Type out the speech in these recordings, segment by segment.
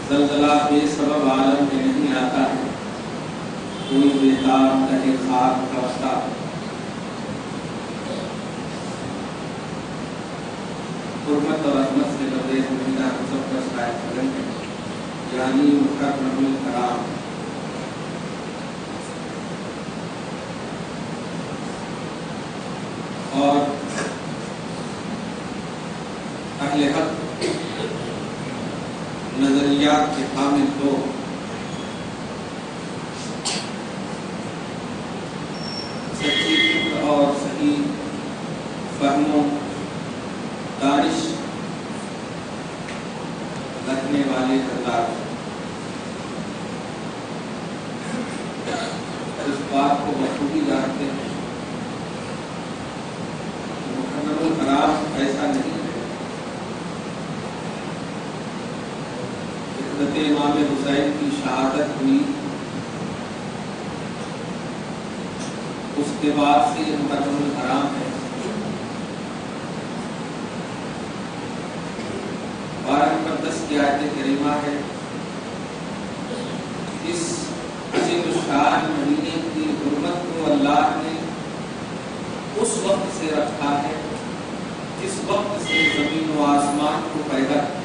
زلزلہ بے سبب عالم میں نہیں آتا ہے، کوئی بےتاب تہے خاک کا وسطہ۔ حرمت اور عظمت سے لبریز مہینہ ہم سب کا شاید سگن ہے، یعنی مکرم الکرام۔ اور اہل حق نظریات کے حامل لوگ سچی فکر اور صحیح فہم و دانش رکھنے والے حضرات اس بات کو بخوبی جانتے ہیں کہ محرم الحرام ایسا نہیں ہے۔ حضرت امام حسین کی شہادت ہوئی، اس کے بعد سے یہ محرم الحرام ہے۔ 12 نمبر 10 کی آیت کریمہ ہے، اس عظیم الشان مہینے کی حرمت کو اللہ نے اس وقت سے رکھا ہے جس وقت سے زمین و آسمان کو پیدا کیا۔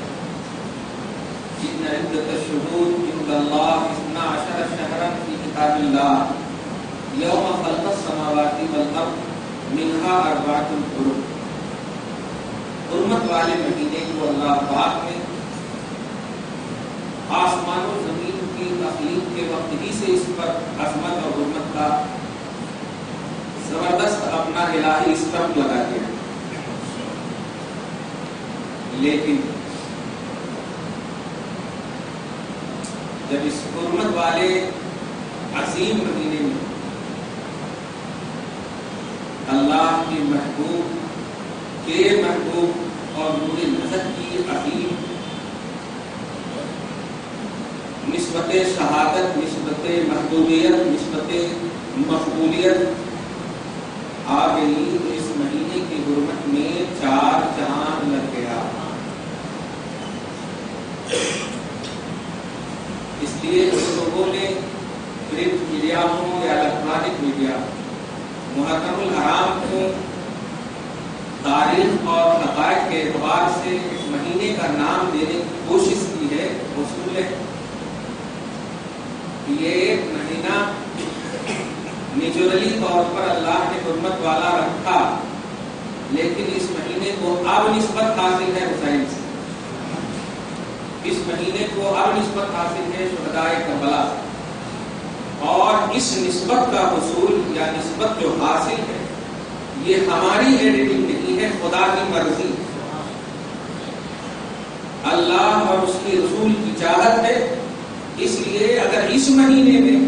ان عدت الشہور عند اللہ 12 شہرا فی کتاب اللہ یوم خلق السماوات والارض منہا 4 حرم۔ حرمت والے مہینے کو اللہ پاک نے آسمان و زمین کی تخلیق کے وقت ہی سے اس پر عظمت اور حرمت کا زبردست اپنا الہی اسٹمپ لگا دیا۔ لیکن جب اس حرمت والے عظیم مہینے میں اللہ کے محبوب کے محبوب اور نور نظر کی عظیم نسبت شہادت، نسبت محبوبیت، نسبت مقبولیت آ گئی، تو اس مہینے کی حرمت میں 4 چاند لگ گیا. اس لیے لوگوں نے پرنٹ میڈیا ہو یا الیکٹرانک میڈیا محرم الحرام کو تاریخ اور حقائق کے اعتبار سے اس مہینے کا نام دینے کی کوشش کی ہے. اصول ہے یہ ایک مہینہ نیچرلی طور پر اللہ نے حرمت والا رکھا، لیکن اس مہینے کو اب نسبت حاصل ہے حسین سے. اس مہینے کو اب نسبت حاصل ہے شہدائے کربلا سے. اور اس نسبت کا حصول یا نسبت جو حاصل ہے یہ ہماری ایڈیٹنگ نہیں ہے، خدا کی مرضی. اللہ اور اس کی رسول کی چاہت ہے. اس لیے اگر اس مہینے میں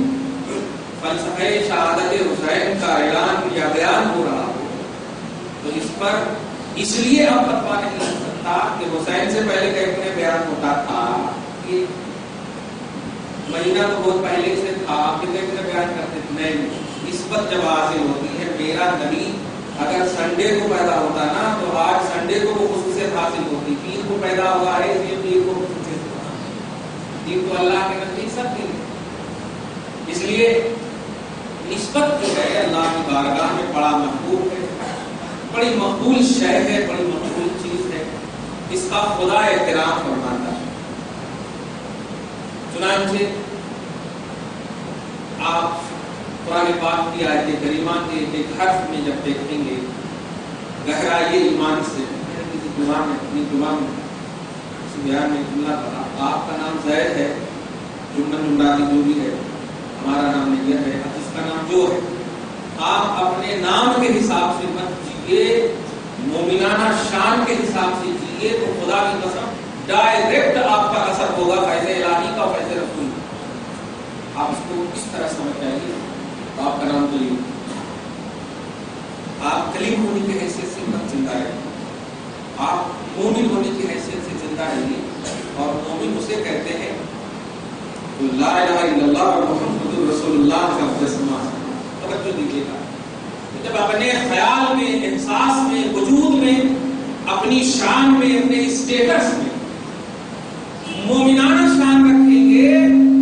فلسفہ شہادت حسین کا اعلان یا بیان ہو رہا ہو تو اس پر اس لیے اب فتویٰ نہیں ہو سکتا کہ حسین سے پہلے کیسے بیان ہوتا تھا. یہ مہینہ تو بہت پہلے سے تھا، پھر کیسے بیان کرتے تھے. نہیں، نسبت جب حاصل ہوتی ہے. میرا نبی اگر سنڈے کو پیدا ہوتا نا تو آج سنڈے کو وہ خصوصیت حاصل ہوتی. پیر کو پیدا ہوا ہے اس لیے پیر کو خصوصیت ہوتا. دین تو اللہ کے نزدیک سب دین. اس لیے نسبت جو ہے اللہ کی بارگاہ میں بڑا محبوب ہے، بڑی مقبول شے ہے، بڑی مقبول چیز ہے. اس کا خدا احترام فرماتا ہے. چنانچہ آپ قرآن پاک کی آیت کریمہ کے ایک حرف میں جب دیکھیں گے گہرائی ایمان سے، کسی زبان میں اپنی زبان میں کسی بیان میں جملہ پڑھا، آپ کا نام زید ہے، جملہ جملہ جو بھی ہے، ہمارا نام نیت ہے، اس کا نام جو ہے. آپ اپنے نام کے حساب سے مت جیے، مومنانہ شان کے حساب سے جیے تو خدا کی قسم ڈائریکٹ آپ کا اثر ہوگا فیض الہی کا، فیض رسول. آپ اس کو کس طرح سمجھ جائیے. آپ کا نام تو یہ آپ کلیم ہونے کی حیثیت سے مت زندہ رہیے، آپ مومن ہونے کی حیثیت سے زندہ رہیے. اور مومن اسے کہتے ہیں تو لا الہ الا اللہ اور محمد رسول اللہ کا مجسمہ. توجہ دیجیے گا، جب اپنے خیال میں، احساس میں، وجود میں، اپنی شان میں، اپنے اسٹیٹس میں مومنانہ شان رکھیں گے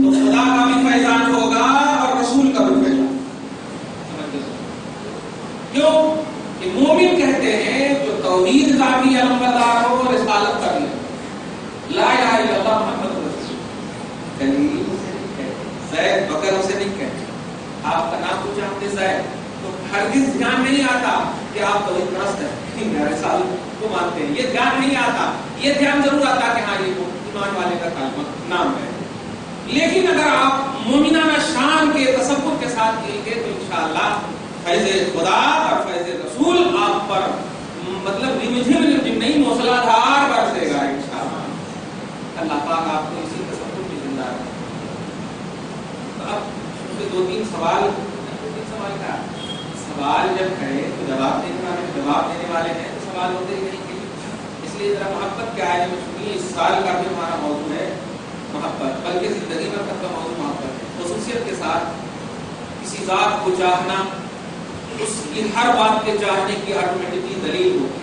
تو خدا کا بھی فیضان ہوگا اور رسول کا بھی فیضان. کیوں کہ مومن کہتے ہیں جو توحید کا بھی علمبردار ہو اور رسالت کا بھی. لا الہ الا اللہ محمد رسول کلیم اسے نہیں کہتے، زید بکر اسے نہیں کہتے. آپ کا نام کو جانتے زید تو ہرگز دھیان نہیں آتا کہ آپ توحید پرست ہیں، رسالت کو مانتے ہیں. یہ دھیان نہیں آتا. یہ دھیان ضرور آتا کہ ہاں یہ ایمان والے کا کلمہ نام ہے. لیکن اگر آپ مومنانہ شان کے تصور کے ساتھ جئیں گے تو انشاءاللہ فیض خدا اور فیض رسول آپ پر مطلب نہیں موصلہ دھار برسے گا انشاءاللہ. اللہ پاک آپ کو اسی تصور میں زندہ رکھے. اب 2-3 سوال کا سوال جب ہے تو جواب دینے والے ہیں تو سوال ہوتے ہی نہیں. اس لیے ذرا محبت کے آئے میں سنیے. اس سال کا بھی ہمارا موضوع ہے محبت، بلکہ زندگی میں کا موضوع محبت ہے. خصوصیت کے ساتھ کسی ذات کو چاہنا، اس کی ہر بات کے چاہنے کی آٹومیٹکلی دلیل ہوتی.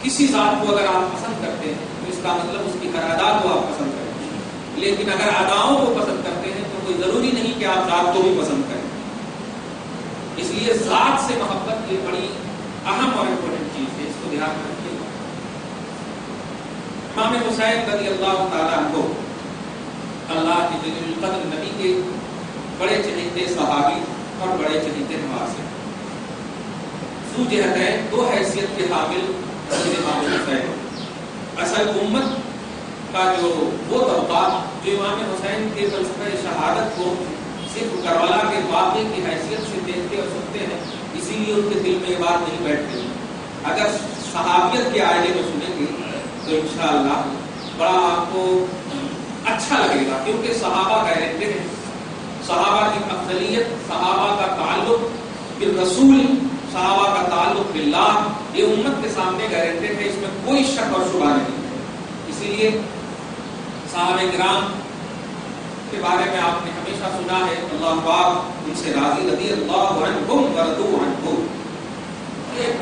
کسی ذات کو اگر آپ پسند کرتے ہیں تو اس کا مطلب اس کی ہر ادا کو آپ پسند کریں. لیکن اگر اداؤں کو پسند کرتے ہیں تو کوئی ضروری نہیں کہ آپ ذات کو بھی پسند کریں. اس لیے ذات سے محبت یہ بڑی اہم اور امپورٹنٹ چیز ہے، اس کو دھیان میں رکھیے گا. امام حسین رضی اللہ تعالیٰ عنہ اللہ کے جلیل القدر نبی کے بڑے چہیتے صحابی اور بڑے چہیتے نواز ہیں. ذو جہتین، 2 حیثیت کے حامل امام حسین. اصل امت کا جو وہ طبقہ جو امام حسین کے فلسفہ شہادت کو صرف کربلا کے واقعے کی حیثیت سے دیکھتے اور سنتے ہیں، اسی لیے ان کے دل میں یہ بات نہیں بیٹھتی. اگر صحابیت کے آئینے میں سنیں گے تو انشاءاللہ بڑا آپ کو اچھا لگے گا. کیونکہ صحابہ گارنٹی ہیں، صحابہ کی افضلیت، صحابہ کا تعلق بالرسول، صحابہ کا تعلق باللہ، یہ امت کے سامنے گارنٹی ہے. اس میں کوئی شک اور شبہ نہیں. اسی لیے صحابہ کرام کے بارے میں آپ نے ہمیشہ سنا ہے اللہ پاک ان سے راضی، رضی اللہ عنہم ورضوا عنہ. ایک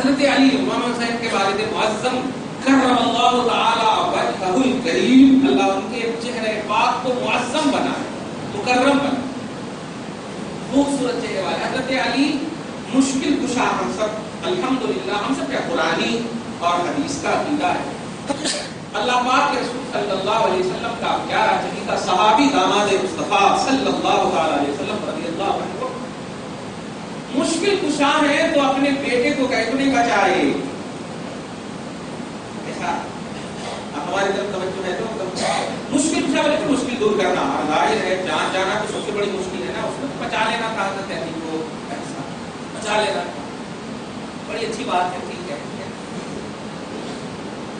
حضرت علی امام حسین کے والد معظم کرم اللہ تعالی وجہہ الکریم، اللہ ان کے چہرے پاک کو معظم بنائے، مکرم بنائے، خوبصورت چہرے والے حضرت علی مشکل کشا ہم سب الحمدللہ ہم سب کا قرآنی اور حدیث کا عقیدہ ہے۔ اللہ پاک کے رسول صلی اللہ علیہ وسلم کا پیارا چہیتا صحابی داماد مصطفیٰ صلی اللہ علیہ وسلم رضی اللہ عنہ مشکل کشا ہے تو اپنے بیٹے کو کیسے نہیں بچائے؟ ایسا ہماری طرف توجہ ہے تو مشکل کشا بولے تو مشکل دور کرنا، ظاہر ہے جان جانا تو سب سے بڑی مشکل ہے نا، اس میں بچا لینا تھا حضرت علی کو، ایسا بچا لینا بڑی اچھی بات ہے، ٹھیک ہے۔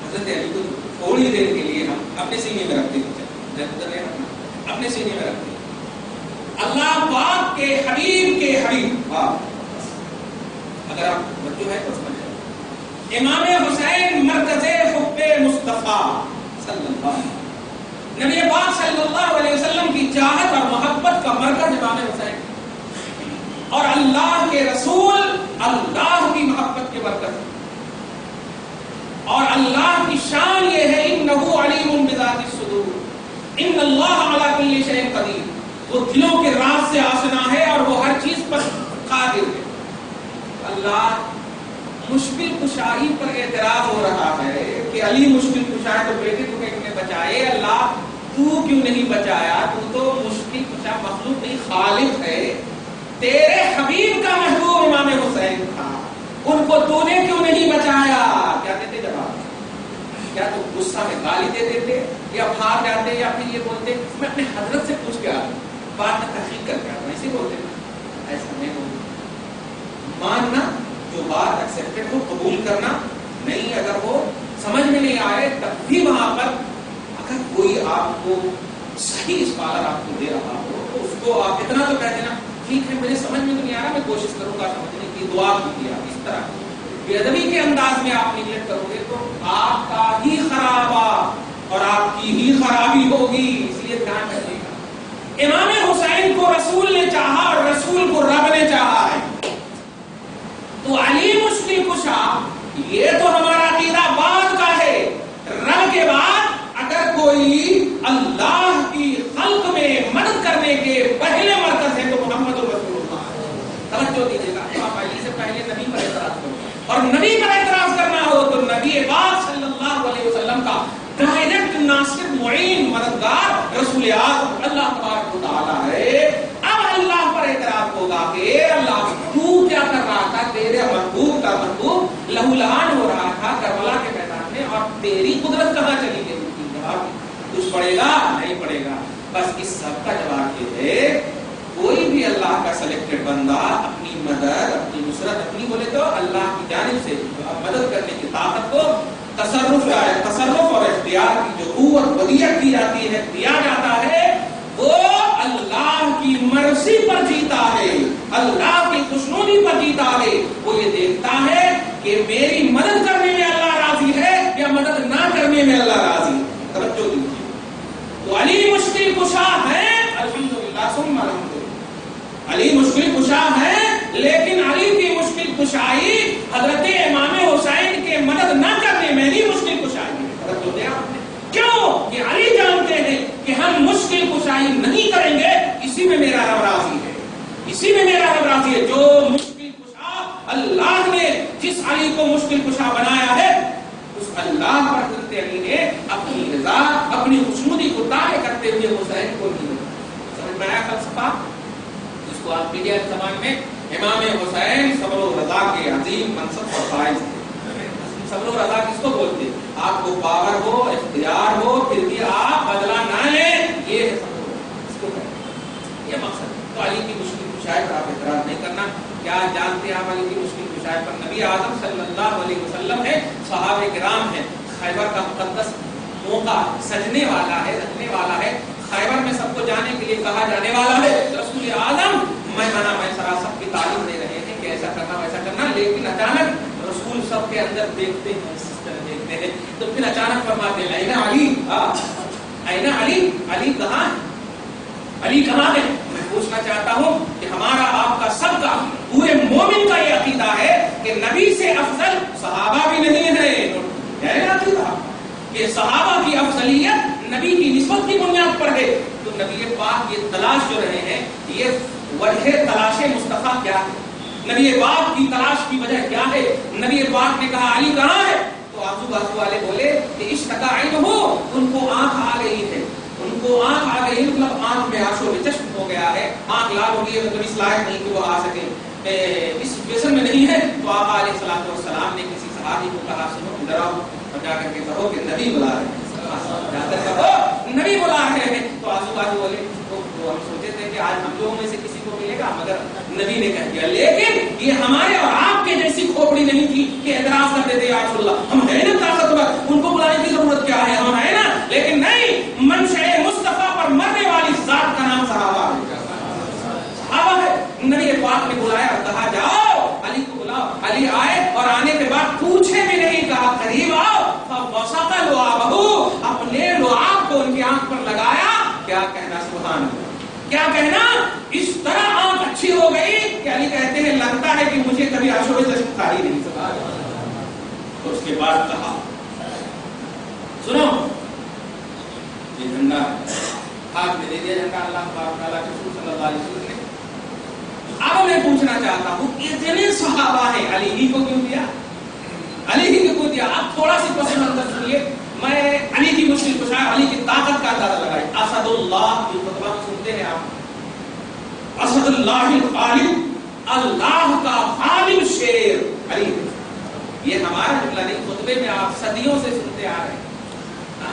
حضرت علی کو تھوڑی دیر کے لیے ہم اپنے سینے میں رکھتے ہیں، اپنے سینے میں رکھتے ہیں، اللہ پاک کے حبیب اگر آپ بچوں ہے تو سمجھ جائیں، امام حسین مرکز حب مصطفیٰ صلی اللہ علیہ وسلم، نبی پاک صلی اللہ علیہ وسلم کی چاہت اور محبت کا مرکز امام حسین، اور اللہ کے رسول اللہ کی محبت کے مرکز، اور اللہ کی شان یہ ہے انہ علیم بذات الصدور ان اللہ علی کل شیء قدیر، وہ دلوں کے راز سے آشنا ہے اور وہ ہر چیز پر قادر ہے۔ اللہ مشکل کشائی پر اعتراض ہو رہا ہے کہ علی مشکل کشا ہے تو بیٹے کو کیسے بچائے؟ اللہ تو کیوں نہیں بچایا؟ تو مشکل کشا مخلوق نہیں خالق ہے، تیرے حبیب کا محبوب امام حسین تھا، ان کو تو نے کیوں نہیں بچایا؟ کیا دیتے جواب؟ کیا تو غصہ میں گالی دے دیتے یا بھاگ جاتے یا پھر یہ بولتے میں اپنے حضرت سے پوچھ کے آتا ہوں، بعد میں تحقیق کر کے آتا ہوں، ایسے بولتے ہیں؟ ایسا نہیں بولتے، ماننا جو بات ایکسیپٹڈ ہو قبول کرنا، نہیں اگر وہ سمجھ میں نہیں آئے تب بھی وہاں پر اگر کوئی آپ کو صحیح اسکالر آپ کو دے رہا ہو تو اس کو آپ اتنا تو کہہ دینا ٹھیک ہے مجھے سمجھ میں تو نہیں آ رہا، میں کوشش کروں گا سمجھنے کی، دعا کیجیے۔ آپ اس طرح بے ادبی کے انداز میں آپ نیگلیکٹ کرو گے تو آپ کا ہی خرابہ اور آپ کی ہی خرابی ہوگی، اس لیے دھیان رکھیے گا۔ امام حسین کو رسول نے چاہا اور رسول کو رب نے چاہا ہے، تو علی مشکل کشا یہ تو ہمارا عقیدہ بعد کا ہے، رب کے بعد اگر کوئی اللہ کی خلق میں مدد کرنے کے پہلے مرکز ہے تو محمد رسول اللہ ہے۔ توجہ دیجیے گا، آپ علی سے پہلے نبی پر اعتراض کرو اور نبی پر اعتراض کرنا ہو تو نبی پاک صلی اللہ علیہ وسلم کا ڈائریکٹ ناصر معین مددگار رسول اعظم اللہ تبارک و تعالی ہے۔ اب اللہ پر اعتراض ہوگا کہ اللہ تو کیا کر رہا تھا؟ تیرے محبوب کا محبوب لہو لہان ہو رہا تھا کربلا کے میدان میں اور تیری قدرت کہاں چلی گئی؟ کچھ پڑے گا نہیں پڑے گا؟ بس اس سب کا جواب یہ ہے کوئی بھی اللہ کا سلیکٹڈ بندہ اپنی مدد اپنی نصرت اپنی بولے تو اللہ کی جانب سے مدد کرنے کی طاقت کو تصرف اور اختیار کی جو قوت ودیعت کی جاتی ہے دیا جاتا ہے وہ اللہ کی مرضی پر جیتا ہے، اللہ کی خوشنودی پر جیتا ہے۔ وہ یہ دیکھتا ہے کہ میری مدد کرنے میں اللہ راضی ہے یا مدد نہ کرنے میں اللہ راضی ہے۔ توجہ دیجیے، تو علی مشکل کشا ہے الحمدللہ ثم الحمدللہ، علی مشکل کشا ہے، لیکن علی کی مشکل کشائی حضرت امام حسین کے مدد نہ کرنے میں ہی مشکل کشائی ہے۔ توجہ دیا آپ نے، کیوں کہ علی جانتے ہیں کہ ہم مشکل کشائی نہیں کریں گے، اسی میں میرا رب راضی ہے، اسی میں میرا رب راضی ہے۔ جو مشکل کشا اللہ نے جس علی کو مشکل کشا بنایا ہے اس اللہ پر حضرت علی نے اپنی رضا اپنی خوشنودی کو طائع کرتے ہوئے حسین کو نہیں سمجھ میں آیا فلسفہ جس کو آپ میڈیا کے زبان میں امام حسین صبر و رضا کے عظیم منصب اور فائز تھے۔ صبر و رضا کس کو بولتے؟ آپ کو پاور ہو اختیار ہو پھر بھی آپ بدلہ نہ لیں، یہ ہے صبر و رضا، اس کو کہتے ہیں، یہ مقصد ہے۔ تو علی کی مشکل کشائی پر آپ اعتراض نہیں کرنا۔ کیا جانتے ہیں آپ علی کی مشکل کشائی پر؟ نبی اعظم صلی اللہ علیہ وسلم ہے، صحابہ کرام ہیں، خیبر کا مقدس موقع سجنے والا ہے، رکھنے والا ہے، خیبر میں سب کو جانے کے لیے کہا جانے والا ہے۔ رسول اعظم میں سب کی تعلیم دے رہے ہیں کہ ایسا کرنا ویسا کرنا، لیکن اچانک رسول سب کے اندر دیکھتے ہیں، سسٹر دیکھتے ہیں، تو پھر اچانک فرماتے ہیں اینا علی، اینا علی، علی کہاں ہے؟ علی کہاں ہے؟ پوچھنا چاہتا ہوں کہ ہمارا آپ کا سب کا پورے مومن کا یہ عقیدہ ہے کہ نبی سے افضل صحابہ بھی نہیں ہے عقیدہ کہ صحابہ کی افضلیت نبی کی نسبت کی بنیاد پر ہے. تو نبی پاک یہ تلاش جو رہے ہیں یہ وجہ تلاش مصطفیٰ کیا ہے؟ نبی پاک کی تلاش کی وجہ کیا ہے؟ نبی پاک نے کہا علی کہاں ہے؟ تو آزو بازو والے بولے کہ اشتکا علم ہو، ان کو آنکھ آ گئی ہے، ان کو آنکھ آ گئی، مطلب آنکھ میں آنسو میں چشم ہو گیا ہے، آنکھ لال ہو گئی ہے، مطلب اس لائق نہیں کہ وہ آ سکے، اس سچویشن میں نہیں ہے. تو آقا علیہ الصلوۃ والسلام نے کسی صحابی کو کہا سنو ادھر آؤ اور جا کر کے کہو کہ نبی بلا رہے ہیں، جا کر کہو نبی بلا رہے ہیں. تو آزو بازو والے ہم سوچے تھے کہ آج ہم لوگوں میں سے کسی کو ملے گا، مگر نبی نے کہہ دیا. لیکن یہ ہمارے اور آپ کے جیسی کھوپڑی نہیں تھی کہ اعتراض کر دیتے یا رسول اللہ ہم ہے نا طاقتور، ان کو بلانے کی ضرورت کیا ہے، ہم ہے نا. لیکن نہیں، منشأ مصطفیٰ پر مرنے والی ذات کا نام صحابہ ہے. نبی پاک نے بلایا اور کہا جاؤ علی کو بلاؤ. علی آئے اور آنے کے بعد پوچھے بھی نہیں، کہا قریب آؤ، فبسط لعابہ، اپنے لعاب کو ان کی آنکھ پر لگایا. کیا کہنا سبحان اللہ، کیا کہنا، اس طرح آنکھ اچھی ہو گئی کہ علی کہتے ہیں لگتا ہے کہ مجھے کبھی آنسو چشم کھا ہی نہیں. تو اس کے بعد کہا سنو یہ جھنڈا ہاتھ میں دے دیا جھنڈا اللہ تبارک تعالیٰ کے رسول صلی اللہ علیہ وسلم نے. اب میں پوچھنا چاہتا ہوں اتنے صحابہ ہیں، علی ہی کو کیوں دیا؟ علی ہی کو دیا. اب تھوڑا سی پس منظر سنیے، میں علی کی مشکل کشا، علی کی طاقت کا اندازہ لگائی. اسد اللہ کی خطبہ سنتے ہیں آپ، اسد اللہ الغالب، اللہ کا غالب شیر علی. یہ ہمارا جملہ نہیں، خطبے میں آپ صدیوں سے سنتے آ رہے ہیں.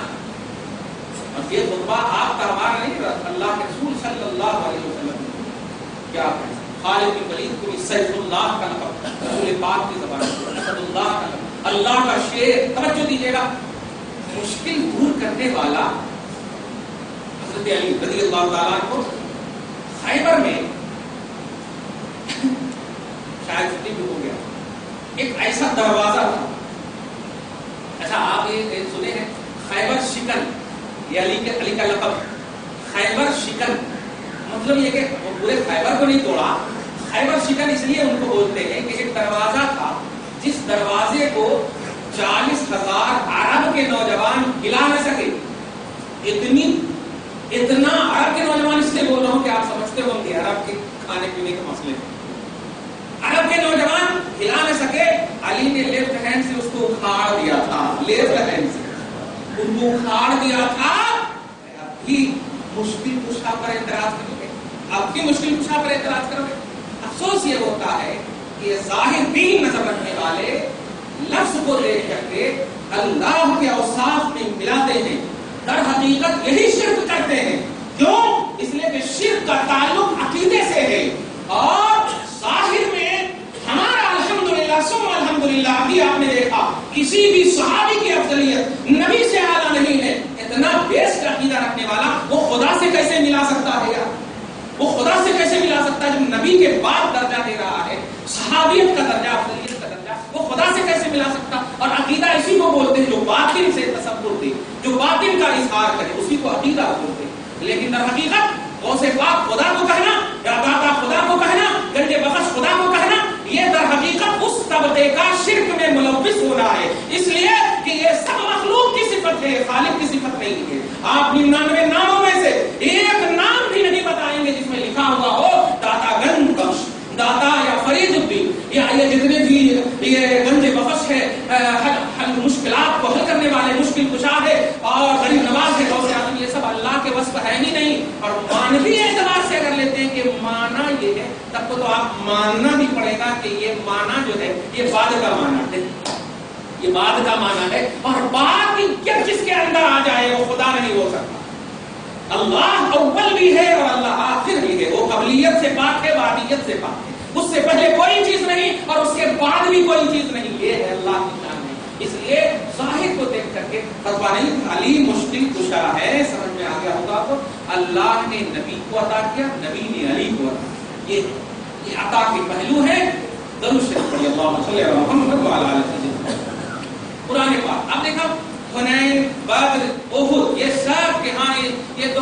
اور یہ خطبہ آپ کا ہمارا نہیں، اللہ کے رسول صلی اللہ علیہ وسلم کیا ہے. خالد بن ولید کو سیف اللہ کا لقب، رسول پاک کی زبان سے اسد اللہ کا لقب، اللہ کا شیر. توجہ دیجیے گا، مشکل دور کرنے والا حضرت علی رضی اللہ تعالیٰ کو خیبر میں شاید چھٹی بھی ہو گیا، ایک ایسا دروازہ تھا. اچھا آپ یہ سنے ہیں خیبر شکن، یہ علی کا لقب خیبر شکن، مطلب یہ کہ وہ پورے خیبر کو نہیں توڑا. خیبر شکن اس لیے ان کو بولتے ہیں کہ ایک دروازہ تھا جس دروازے کو 40,000 عرب کے نوجوان ہلا نہ سکے. اتنا عرب کے نوجوان، اس لیے بول رہا ہوں کہ آپ سمجھتے ہوں گے عرب کے کھانے پینے کے مسئلے. عرب کے نوجوان ہلا نہ سکے، علی نے لیفٹ ہینڈ سے اس کو اکھاڑ دیا تھا، لیفٹ ہینڈ سے ان کو اکھاڑ دیا تھا. ابھی مشکل کشا پر اعتراض کرو گے، اب کی مشکل کشا پر اعتراض کرو گے. افسوس یہ ہوتا ہے کہ ظاہر دین نظر رکھنے والے لفظ کو دیکھ کر کے اللہ کے اوصاف میں ملاتے ہیں، در حقیقت یہی شرک کرتے ہیں. کیوں؟ اس لیے کہ شرک کا تعلق عقیدے سے ہے، اور ظاہر میں ہمارا الحمدللہ ثم الحمدللہ ابھی آپ نے دیکھا کسی بھی صحابی کی افضلیت نبی سے اعلیٰ نہیں ہے. اتنا بیسٹ عقیدہ رکھنے والا وہ خدا سے کیسے ملا سکتا ہے یار؟ وہ خدا سے کیسے ملا سکتا ہے جو نبی کے بعد درجہ دے رہا ہے، صحابیت کا درجہ، افضلیت کا درجہ، وہ خدا سے کیسے ملا سکتا؟ اور عقیدہ اسی کو بولتے ہیں جو باطن سے تصور دے، جو باطن کا اظہار کرے، اسی کو عقیدہ بولتے ہیں. لیکن در حقیقت غوث پاک خدا کو کہنا، یا داتا خدا کو کہنا، گنج بخش خدا کو کہنا، یہ در حقیقت اس طبقے کا شرک میں ملوث ہونا ہے. اس لیے کہ یہ سب مخلوق کی صفت ہے، خالق کی صفت نہیں ہے. آپ 99 ناموں میں سے ایک نام بھی نہیں بتائیں گے جس میں لکھا ہوا ہو داتا گنج بخش، داتا یا فرید الدین، یا یہ جتنے بھی یہ گنج بخش ہے، حل مشکلات کو حل کرنے والے، مشکل کشا ہے اور غریب نواز ہے، غوث اعظم، یہ سب اللہ کے وصف ہے ہی نہیں. اور مانوی اعتبار سے اگر لیتے ہیں کہ مانا یہ ہے، تب تو آپ ماننا بھی پڑے گا کہ یہ مانا جو ہے یہ بعد کا مانا ہے، یہ بعد کا مانا ہے. اور بعد جس کے اندر آ جائے وہ خدا نہیں ہو سکتا. اللہ اول بھی ہے اور اللہ آخر بھی ہے، وہ قبلیت سے پاک ہے، بعدیت سے پاک ہے. اس سے پہلے کوئی چیز نہیں اور اس کے بعد بھی کوئی چیز نہیں. یہ ہے اللہ کی شان ہے. اس لیے ظاہر کو دیکھ کر کے فتویٰ نہیں. علی مشکل کشا ہے، سمجھ میں آ گیا ہوگا تو اللہ نے نبی کو عطا کیا، نبی نے علی کو عطا کیا. یہ عطا کے پہلو ہیں. درود شریف پڑھیے، اللہم صلی علی محمد وعلی آل محمد. قرآن پاک آپ دیکھا، حنین، بدر، احد، یہ سب کے ہاں یہ تو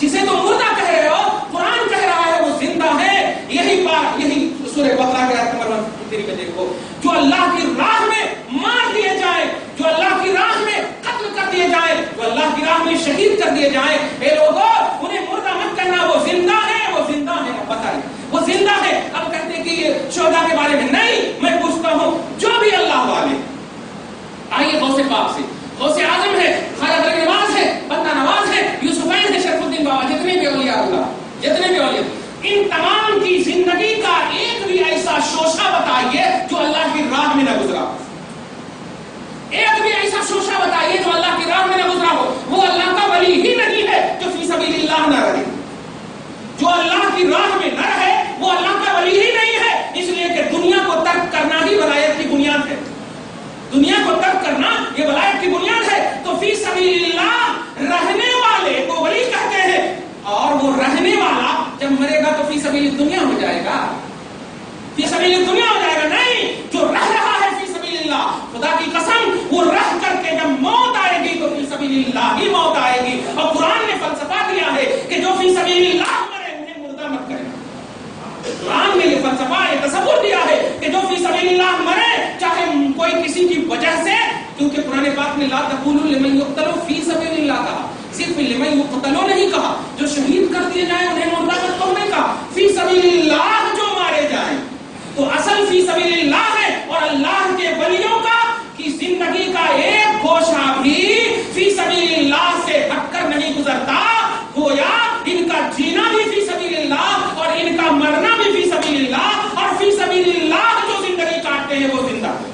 جسے تم مردہ کہہ رہے ہو قرآن کہہ رہا ہے وہ زندہ ہے. یہی بات یہی سورہ بقرہ کے آیت نمبر 153 میں دیکھو. جو اللہ کی راہ میں مار دیے جائیں, جو اللہ کی راہ میں قتل کر دیے جائیں, جو اللہ کی راہ میں شہید کر دیے جائیں, اے لوگوں انہیں مردہ مت کرنا, وہ زندہ ہے, وہ زندہ ہے. اب بتائیے وہ زندہ ہے. اب کہتے ہیں کہ یہ شہداء کے بارے میں نہیں, میں پوچھتا ہوں جو بھی اللہ والے, آئیے غوث پاک سے, غوث اعظم ہے, خواجہ درگاہ نواز ہے, بندہ نواز ہے, یوسف عین ہے, شرف الدین بابا, جتنے بھی اولیاء اللہ, جتنے بھی اولیاء, ان تمام کی زندگی کا ایک بھی ایسا شوشہ بتائیے جو اللہ کی راہ میں نہ گزرا. ایک بھی ایسا شوشہ بتائیے جو اللہ کی راہ میں نہ گزرا ہو. وہ اللہ کا ولی ہی نہیں ہے جو فی سبیل اللہ نہ رہے. جو اللہ کی راہ میں نہ رہے وہ اللہ کا ولی ہی نہیں ہے. اس لیے کہ دنیا کو ترک کرنا ہی ولایت کی بنیاد ہے. دنیا کو ترک کرنا یہ ولایت کی بنیاد ہے. تو فی سبیل اللہ رہنے والے کو ولی کہتے ہیں, اور وہ رہنے والا جب مرے گا تو فی سبیل دنیا ہو جائے گا, فی سبیل دنیا ہو جائے گا. نہیں, جو رہ رہا ہے فی سبیل اللہ, خدا کی قسم وہ رہ کر کے جب موت آئے گی تو فی سبیل اللہ ہی موت آئے گی. اور قرآن نے فلسفہ دیا ہے کہ جو فی سبیل اللہ مرے انہیں مردہ مت کرے. قرآن نے یہ فلسفہ, یہ تصور دیا ہے کہ جو فی سبیل اللہ مرے, چاہے کوئی کسی کی وجہ سے, کیونکہ قرآن پاک نے لا تقولوا لمن یقتل فی سبیل اللہ کہا, صرف لمن یقتل نہیں کہا, جو شہید کر دیے جائیں انہیں مردہ مت کرو نہیں کہا, فی سبیل اللہ جو مارے جائیں. تو اصل فی سبیل اللہ ہے, اور اللہ کے ولیوں کا کی زندگی کا ایک گوشہ بھی فی سبیل اللہ سے ہٹ کر نہیں گزرتا. گویا ان کا جینا بھی فی سبیل اللہ اور ان کا مرنا بھی فی سبیل اللہ, اور فی سبیل اللہ جو زندگی کاٹتے ہیں وہ زندہ ہے,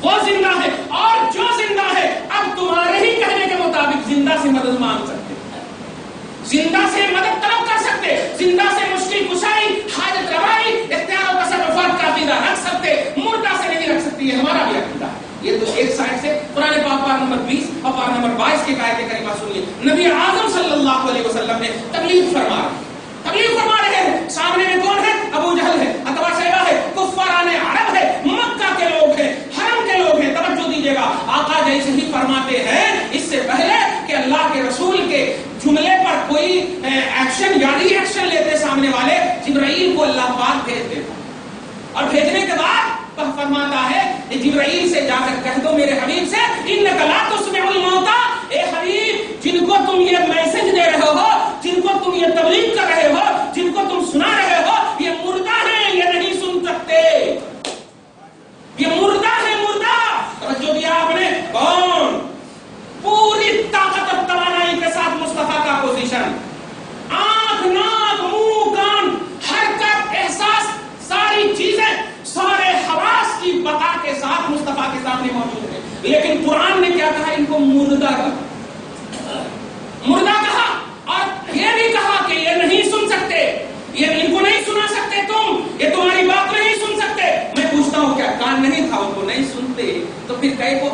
وہ زندہ ہے. اور جو زندہ ہے اب تمہارے ہی کہنے کے مطابق زندہ سے مدد مانگ سکتے, زندہ سے مدد طلب کر سکتے, زندہ سے مشکل کشائی, حاجت روائی, اختیار و تصرفات کا عقیدہ رکھ سکتے, مردہ سے نہیں رکھ سکتی. یہ ہمارا بھی عقیدہ ہے. یہ تو ایک سائڈ سے قرآن پاک پارہ نمبر 20 اور پارہ نمبر 22 کی آیت کریمہ سنیے. نبی اعظم صلی اللہ علیہ وسلم نے تبلیغ فرما رہے ہیں. سامنے میں کون ہے؟ ابو جہل ہے, اتبا شیبہ ہے, کفاران عرب ہے, مکہ کے لوگ ہیں, حرم کے لوگ ہیں. توجہ دیجیے گا, آقا جیسے ہی فرماتے ہیں اس سے پہلے کہ اللہ کے رسول کے جملے پر کوئی ایکشن یعنی ایکشن لیتے سامنے والے, جبرائیل کو اللہ پاک بھیج دیتا, اور بھیجنے کے بعد فرماتا ہے جبرائیل سے جا کر کہہ دو میرے حبیب سے, انک لا تسمع الموتى, اے حبیب جن کو تم یہ میسج دے رہے ہو, جن کو تم یہ تبلیغ کر رہے ہو, جن کو تم سنا رہے ہو, یہ مردہ ہیں, یہ نہیں سن سکتے, یہ مردہ ہے, مردہ. توجہ دیا آپ نے, کون پوری طاقت اور توانائی کے ساتھ مصطفیٰ کا پوزیشن, آنکھ ناک منہ کان حرکت احساس ساری چیزیں سارے حواس کی بقا کے ساتھ مصطفیٰ کے سامنے موجود ہے. لیکن قرآن نے کیا کہا, ان کو مردہ کہا.